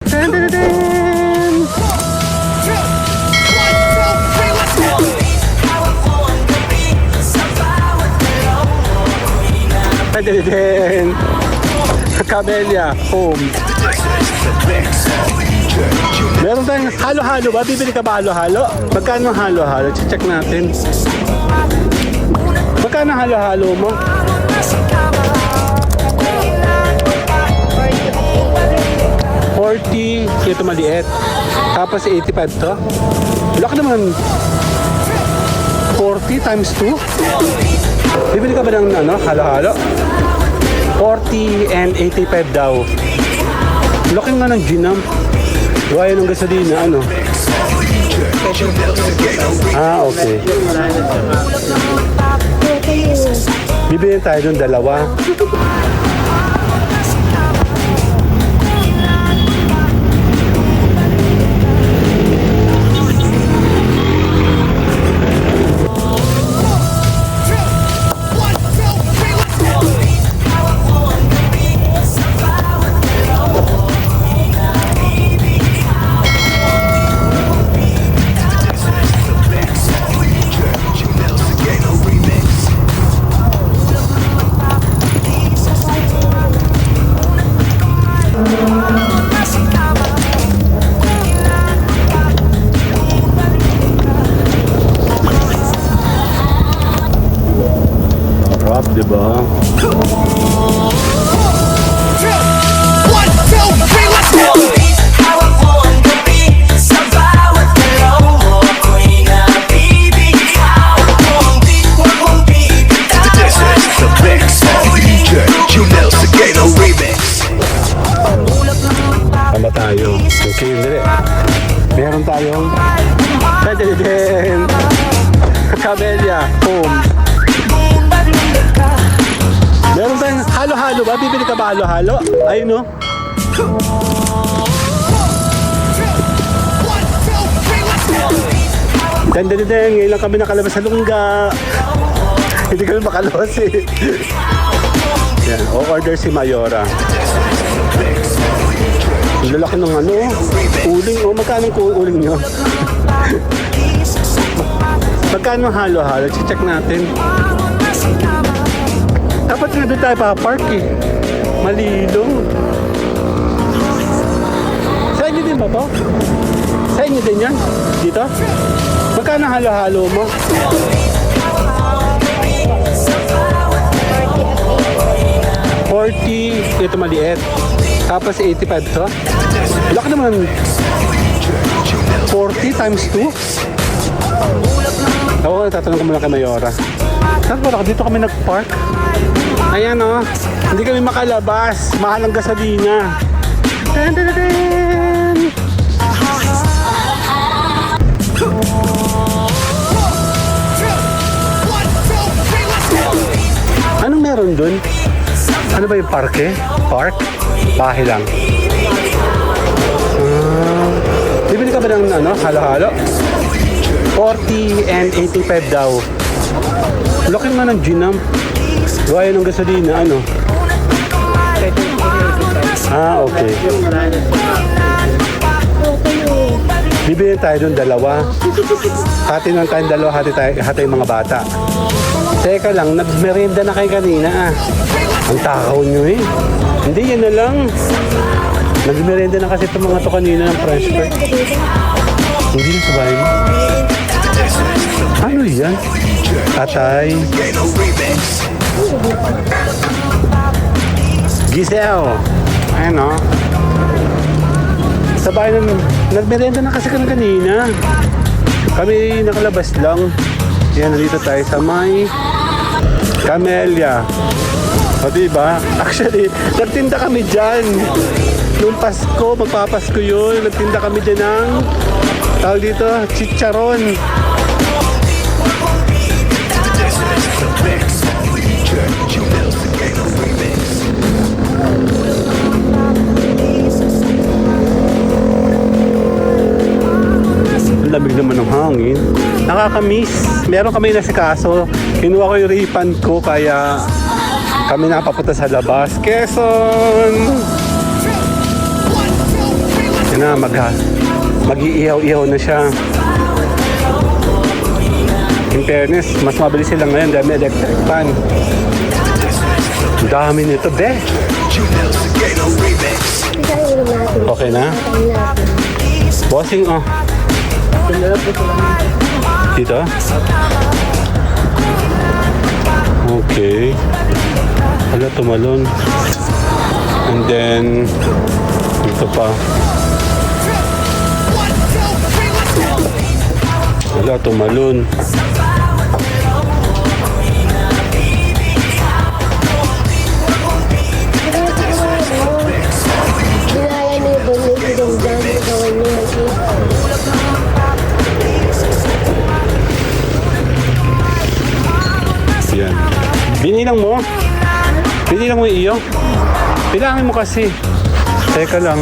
Dun, dun, dun, dun. Dun, dun, dun. Camellia home. Meron tayong halo-halo ba? Bibili ka ba halo-halo? Magkano halo-halo? Check natin. Magkano halo-halo mo? 40, ito maliit. Tapos 85 to. Laki naman. 40 times 2. Bibili ka ba ng halo-halo? 40 and 85 daw. Laki nga ng ginam. Gaya ng gasolina, ano? Ah, okay. Bibili tayo ng dalawa. Rock, diba? Tama tayo. Okay, dali. Meron tayong Camellia home. Meron tayong halo-halo ba? Bibili ka ba halo-halo? Ayun, no? Dang-dang-dang, ngayon lang kami nakalabas sa lungga. Hindi kami makalabas eh. Yan, o-order si Mayora. Ang lalaki ng uling. O, magkano yung uling nyo? Magkano halo-halo? Check natin. Dapat nga doon tayo pa-park eh. Malilong. Sa inyo din ba po? Sa inyo din yan? Dito? Magkano halo-halo mo? 40, ito maliit. Tapos 85 to. Laki naman. 40 times 2. Ako, tatanong ko muna kay Mayora. Saan ba? Dito kami nag-park. Ayan o. Hindi kami makalabas. Mahal ang gasolina. Dun, dun, dun, dun. Anong meron dun? Ano ba yung parke? Park? Bahay lang. Bibili ka ba ng halo-halo? 40 and 85 daw. Laki nga ng ginam. Gaya ng gasolina, ano? Ah, okay. Bibili tayo doon dalawa. Hati lang tayong dalawa, hati yung mga bata. Teka lang, nagmerienda na kayo kanina ah. Ang takaw nyo eh. Hindi, yan na lang. Nagmerienda na kasi itong mga to kanina ng French fry. Hindi na sa bahay mo. Ano yan? Atay. Giselle. Ayan o. Sa bahay na, nagmerienda na kasi kami kanina. Kami nakalabas lang. Yan, nandito tayo sa may Camellia. O diba? Actually, nagtinda kami dyan. Nung Pasko, magpapasko yun. Nagtinda kami dyan ng tawag dito, chicharon. Lamig naman ng hangin. Nakakamiss. Meron kami nasikaso. Kinuha ko yung refund ko kaya kami napapunta sa labas. Quezon! na, mag-iihaw-ihaw na siya. In fairness, mas mabilis sila ngayon dahil may electric pan. Ang dami nito, be. Okay na? Bossing, oh. Dito? Okay. Wala, tumalon. And then, dito pa. Wala, tumalon. Yan. Binilang mo? Binilang mo iyo? Bilangin mo kasi. Teka lang.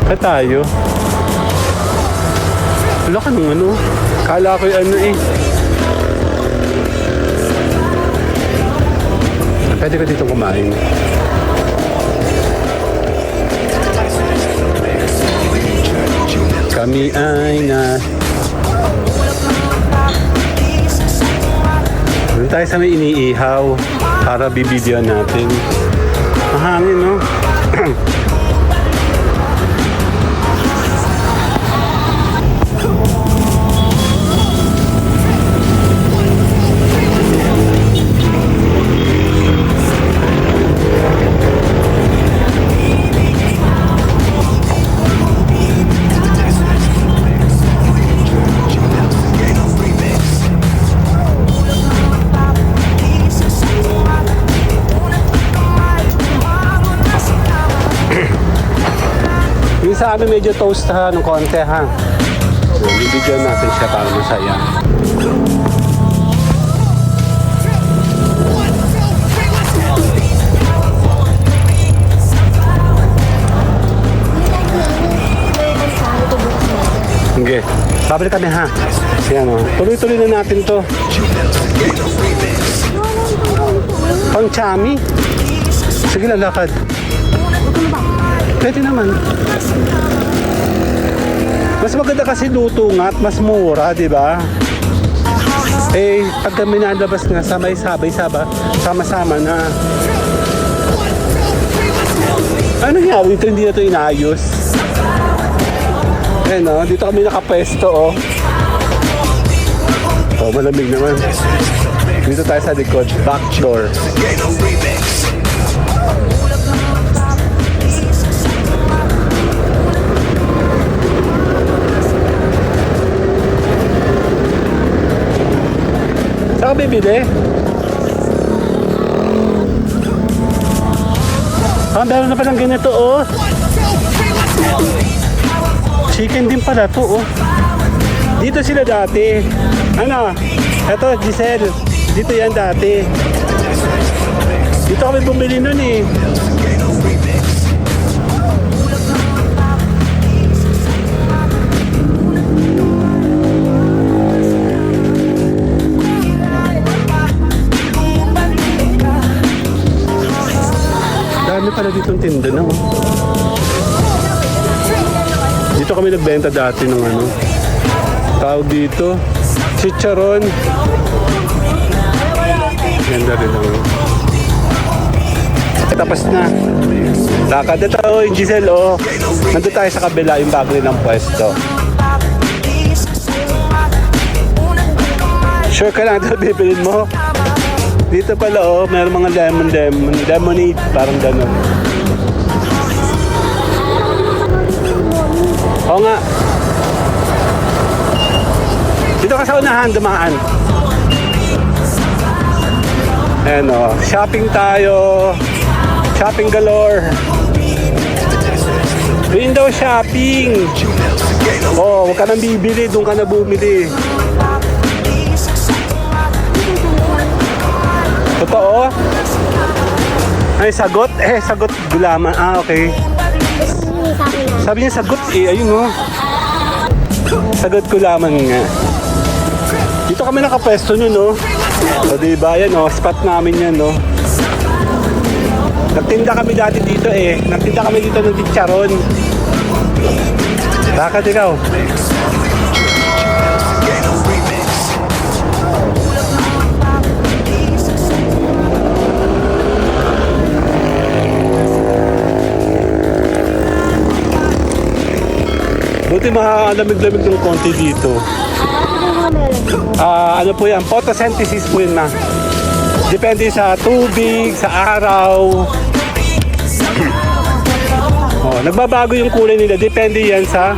Ka tayo. Wala ka nung ano. Kala ko yung ano eh. Pwede ka dito kumain. Kami ay na... Doon tayo sa may iniihaw para bibidyoan natin. Mahangin, no? Yung sa amin medyo toast ha, ng konti ha. So, bibigyan natin siya para masaya. Okay, babalik kami ha. Yan o, tuloy-tuloy na natin to. Pang chami. Sige lang, lakad. Pwede naman. Mas maganda kasi luto nga at mas mura, di ba? Eh, pag kami nalabas nga, sabay-sabay, sama-sama na. Ano nangyari dito? Hindi na ito inayos. Eh no, dito kami nakapwesto, oh. Oh, malamig naman. Dito tayo sa likod, back door. Saan ka bibili? Meron na palang ganito, oh. Chicken din pala to, oh. Dito sila dati. Ano? Eto, Giselle. Dito yan dati. Dito kami bumili nun, eh. Dami pala ditong tinda na, oh. Dito kami nagbenta dati ng ano. Tawag dito, chicharon. Ganda rin lang. Tapos na. Lakad na tayo, Giselle, oh. Nandun tayo sa kabila, yung bago nilang pwesto. Sure ka lang ito bibilin mo? Dito pala, oh, mayroong mga lemonade, parang gano'n. Oo nga. Dito ka sa unahan, dumaan. Ayan, oh, shopping tayo. Shopping galore. Window shopping. Oh, huwag ka nang bibili, doon ka na bumili. Totoo? Ay, sagot? Eh, sagot gulaman. Ah, okay. Sabi niya sagot eh, ayun oh. Sagot gulaman nga. Dito kami nakapwesto nun, no? O, diba? Yan, oh, spot namin yan, no? Nagtinda kami dati dito, eh. Nagtinda kami dito ng chicharon. Lakad ikaw. Buti makalamig-lamig ng konti dito. Ano po yan? Photosynthesis po yun na. Depende sa tubig, sa araw. Oh, nagbabago yung kulay nila. Depende yan sa...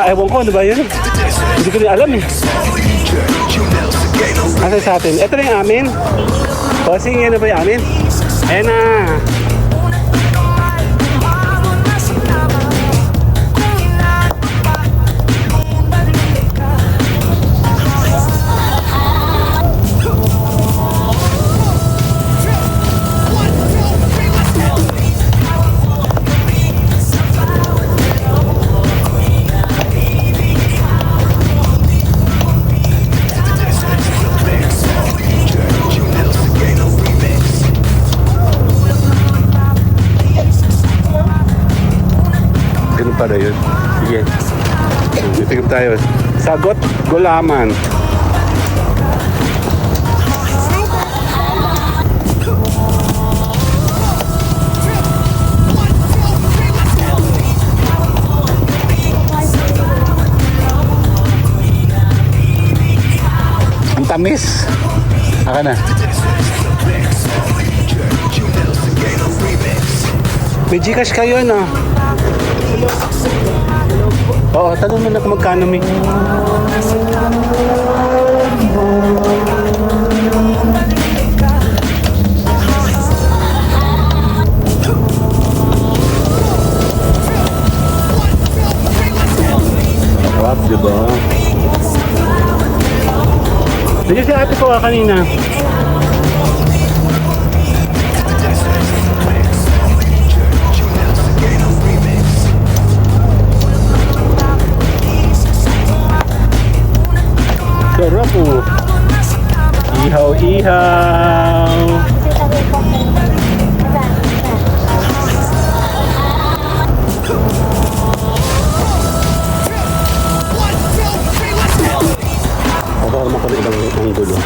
ewan ko, ano ba yun? Hindi ko rin alam eh. Asa sa atin? Ito na yung amin. Bossing, yan na ba yung amin? Ayan na. Para yun. Sige. Titigam tayo. Sagot Gulaman. Ang tamis. Aka na. May Gcash kayo, no? Oo, tanong mo na kung magkano may... Sarap, diba? Nandiyan si ate ko kanina. Sarap po. Ihaw-ihaw. Baka naman ko na ibang anggulo.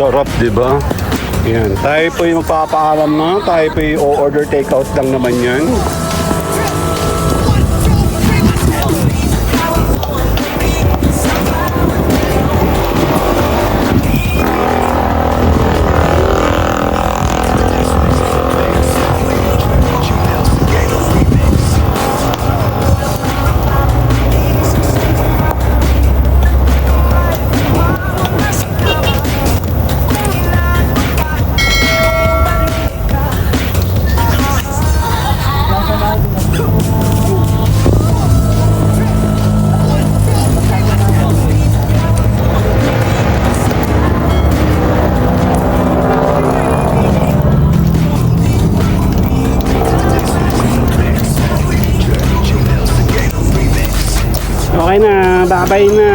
Sarap, diba? Yan. Tayo po yung magpapaalam na. Tayo po yung order takeout lang naman yan. Okay na, babay na.